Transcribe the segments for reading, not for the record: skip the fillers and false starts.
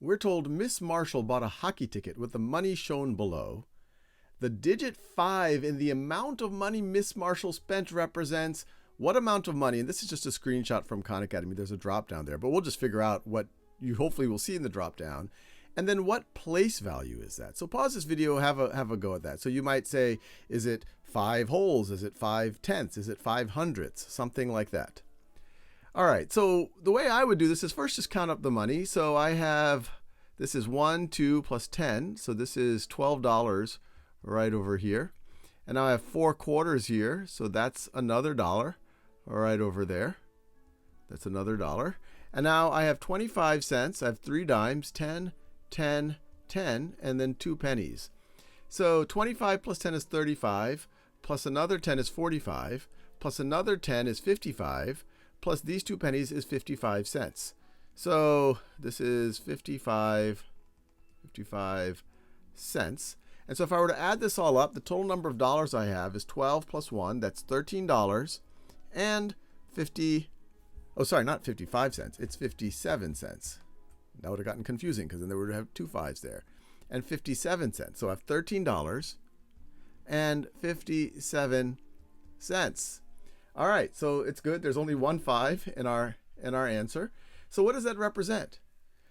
We're told Miss Marshall bought a hockey ticket with the money shown below. The digit 5 in the amount of money Miss Marshall spent represents what amount of money? And this is just a screenshot from Khan Academy. There's a drop down there, but we'll just figure out what you hopefully will see in the drop down. And then what place value is that? So pause this video, have a go at that. So you might say, is it 5 wholes? Is it 5/10? Is it 5 hundredths? Something like that. All right, so the way I would do this is first just count up the money. So I have, this is 1, 2 plus 10. So this is $12 right over here. And now I have 4 quarters here. So that's another $1 right over there. That's another $1. And now I have 25 cents. I have 3 dimes, 10, 10, 10, and then 2 pennies. So 25 plus 10 is 35, plus another 10 is 45, plus another 10 is 55, plus these 2 pennies is 55 cents. So this is 55 cents. And so if I were to add this all up, the total number of dollars I have is 12 plus 1, that's $13 and not 55 cents, it's 57 cents. That would have gotten confusing because then there would have 2 5s there. And 57 cents. So I have $13 and 57 cents. All right, so it's good. There's only 1 5 in our answer. So what does that represent?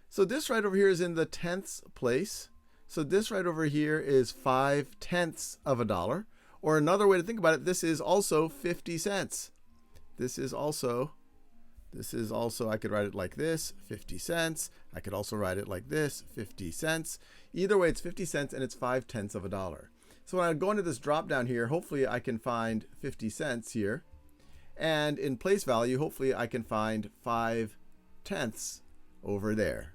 So this right over here is in the tenths place. So this right over here is 5/10 of a dollar. Or another way to think about it, this is also 50 cents. This is also, I could write it like this, 50 cents. I could also write it like this, 50 cents. Either way, it's 50 cents and it's 5/10 of a dollar. So when I go into this drop down here, hopefully I can find 50 cents here. And in place value, hopefully I can find 5/10 over there.